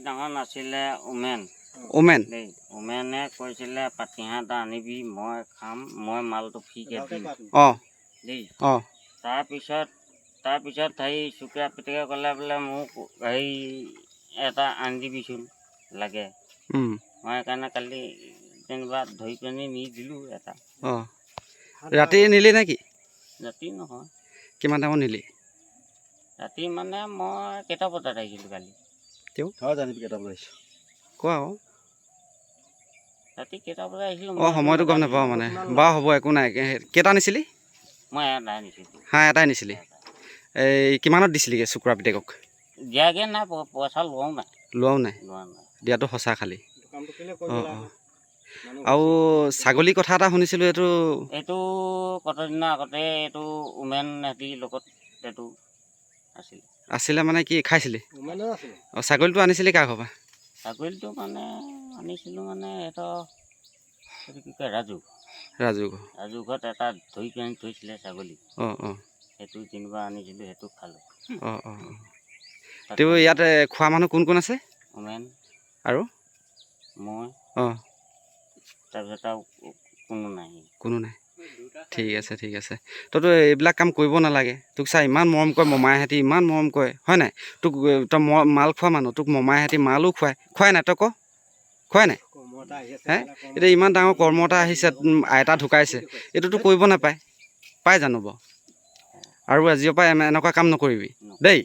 ডাঙৰ নাছিলে women women দেই উমেনে কৈছিলে পাতিহাঁহ এটা আনিবি মই খাম মই মালটো ফ্ৰীকে দিম দেই তাৰপিছত হেৰি চুকুৰা পিতেকে ক'লে বোলে মোক হেৰি এটা আনি দিবিচোন লাগে মই সেইকাৰণে কালি যেনিবা ধৰি পিনি নি দিলোঁ এটা ৰাতি নিলি নেকি ৰাতি নহয় কিমান টাইমত নিলি ৰাতি মানে মই কেইটা বজাত আহিছিলোঁ কালি জানিবি কেইটা বজাত আহিছোঁ কোৱা আকৌ ৰাতি কেইটা বজাত আহিছিলোঁ সময়টো গম নাপাওঁ মানে বাৰু হ'ব একো নাই কেইটা নিছিলি মই এটাই নিছিলোঁ হাঁহ এটাই নিছিলি এই কিমানত দিছিলিগৈ চুকুৰা পিতেকক দিয়াগৈ নাই পইচা লোৱাও নাই দিয়াটো সঁচা খালি আৰু ছাগলী কথা এটা শুনিছিলোঁ এইটো কতদিনৰ আগতে এইটো উমেন হেঁতিৰ লগত এইটো আছিলে মানে কি খাইছিলি ছাগলীটো আনিছিলি কাৰ ঘৰৰ পৰা ছাগলীটো মানে আনিছিলোঁ মানে এইটো কি কয় ৰাজু ঘৰত এটা ধৰি পিনি থৈছিলে ছাগলী সেইটো যেনিবা আনিছিলোঁ সেইটো খালোঁ তেওঁ ইয়াত খোৱা মানুহ কোন কোন আছে উমেন আৰু মই তাৰপিছত আৰু কোনো নাই ঠিক আছে তইতো এইবিলাক কাম কৰিব নালাগে তোক চা ইমান মৰম কৰে মমাইহঁতি ইমান মৰম কৰে হয় নাই তোক তই মাল খোৱা মানুহ তোক মমাইহঁতি মালো খুৱাই নাই তই ক খুৱাই নাই হে এতিয়া ইমান ডাঙৰ কৰ্ম এটা আহিছে আইতা ঢুকাইছে এইটোতো কৰিব নাপায় পাই জানো বাৰু আৰু আজিৰ পৰা এনেকুৱা কাম নকৰিবি দেই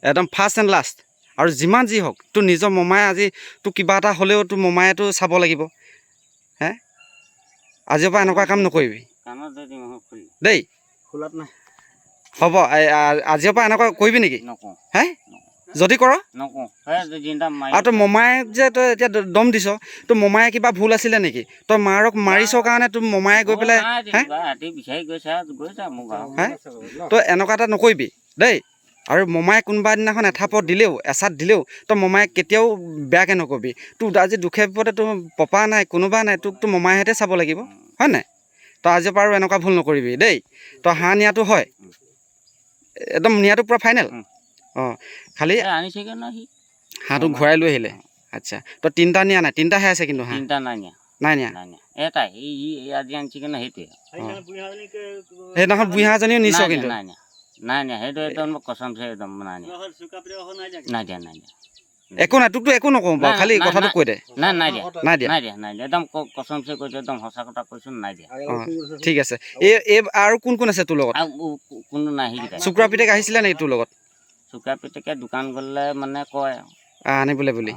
একদম ফাৰ্ষ্ট এণ্ড লাষ্ট আৰু যিমান যি হওক তোৰ নিজৰ মমায়ে আজি তোৰ কিবা এটা হ'লেও তোৰ মমায়েতো চাব লাগিব হে আজিৰ পৰা এনেকুৱা কাম নকৰিবি দেই হ'ব আজিৰ পৰা এনেকুৱা কৰিবি নেকি হে যদি কৰ আৰু তোৰ মমায়েক যে তই এতিয়া দম দিছ তোৰ মমায়ে কিবা ভুল আছিলে নেকি তই মাৰক মাৰিছ কাৰণে তোৰ মমায়ে গৈ পেলাই হে তই এনেকুৱা এটা নকৰিবি দেই আৰু মমায়ে কোনোবা দিনাখন এঠাপত দিলেও এচাত দিলেও তই মমায়ে কেতিয়াও বেয়াকৈ নকবি তোৰ আজি দুখে বিপদে তোৰ পপা নাই কোনোবা নাই তোক তোৰ মমায়েহঁতে চাব লাগিব হয় নাই তই আজিৰ পৰা আৰু এনেকুৱা ভুল নকৰিবি দেই তই হাঁহ নিয়াটো হয় একদম নিয়াটো পূৰা ফাইনেল খালি হাঁহটো ঘূৰাই লৈ আহিলে আচ্ছা তই তিনিটা নিয়া নাই তিনিটাহে আছে কিন্তু হাঁহ নাই নিয়া সেইদিনাখন বুঢ়ী হাঁহজনীও নিছ কিন্তু একো নাই তোকতো একো নকওঁ বাৰু খালি কথাটো কৈ দে নাই ঠিক আছে এই আৰু কোন কোন আছে তোৰ লগত চুকুৰা পিতেক আহিছিলে নেকি তোৰ লগত চুকা পিতেকে দোকান গ'লে মানে কয় আনিবলৈ বুলি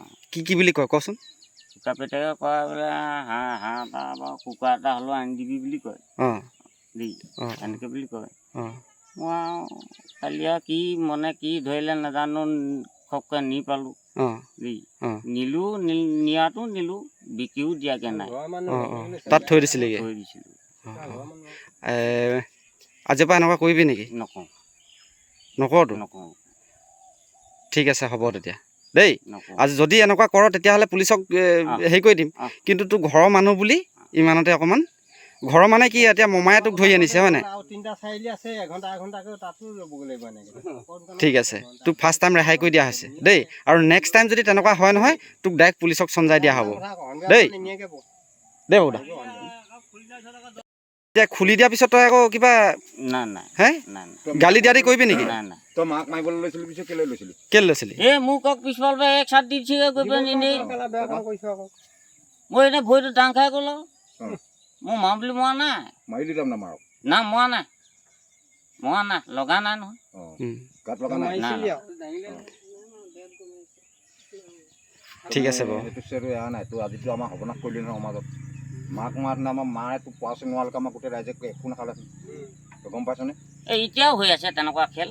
কি বুলি কয় কচোন চুকা পিতেকে কয় বোলে হাঁহ এটা বা কুকুৰা এটা হ'লেও আনি দিবি বুলি কয় দেই এনেকৈ বুলি কয় মই আৰু কালি আৰু কি মনে কি ধৰিলে নাজানো খপকৈ নি পালোঁ দেই নিয়াটো নিলোঁ বিকিও দিয়াকৈ নাই তাত থৈ দিছিলোঁ আজিৰ পৰা এনেকুৱা কৰিবি নেকি নকৰতো ঠিক আছে হ'ব তেতিয়া দেই আজি যদি এনেকুৱা কৰ তেতিয়াহ'লে পুলিচক হেৰি কৰি দিম কিন্তু তোৰ ঘৰৰ মানুহ বুলি ইমানতে অকণমান ঘৰৰ মানে কি এতিয়া মমায়ে তোক ধৰি আনিছে হয় নাই ঠিক আছে তোক ফাৰ্ষ্ট টাইম ৰেহাই কৰি দিয়া হৈছে দেই আৰু নেক্সট টাইম যদি তেনেকুৱা হয় নহয় তোক ডাইৰেক্ট পুলিচক চমজাই দিয়া হ'ব দেই বৌদা এতিয়া খুলি দিয়াৰ পিছত তই আকৌ কিবা হে গালি দিয়া দি কৰিবি নেকি তই মাক মাৰিবলৈ লৈছিলি পিছত কেলৈ লৈছিলি মোক পিছফালৰ পৰা এক চাট দিছিলে গৈ পেলাই এনেই মই এনেই ভৰিটো দাং খাই গ'ল মই মাৰ বুলি মৰা নাই মাৰি দিলাম না মাৰক না মৰা নাই লগা নাই নহয় গাত লগা নাই ঠিক আছে বাৰু সেইটো এয়া নাই তোৰ আজিতো আমাৰ সৰ্বনাশ কৰিলি নহয় সমাজত মাক মাৰ আমাৰ মায়ে তোক পোৱা নোৱাৰালৈকে আমাৰ গোটেই ৰাইজে একো নাখালে তই গম পাইছনে এতিয়াও হৈ আছে তেনেকুৱা খেল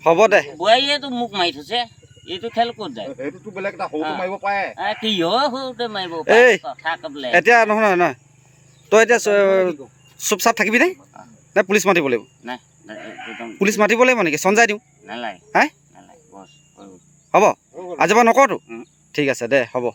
হ'ব দে বোৱাৰীয়েতো মোক মাৰি থৈছে এইটো খেল ক'ত যায় সেইটোতো বেলেগ এটা সৰুটো মাৰিব পাৰে কি হয় সৰুতে মাৰিব পাৰে কথা ক'বলৈ এতিয়া নহয় তই এতিয়া চুপ চাপ থাকিবি নে পুলিচ মাতিব লাগিব নাই পুলিচ মাতিব লাগিব নেকি চঞ্জাই দিওঁ নালাগে হ'ব আজিৰ পৰা নকৰতো ঠিক আছে দে হ'ব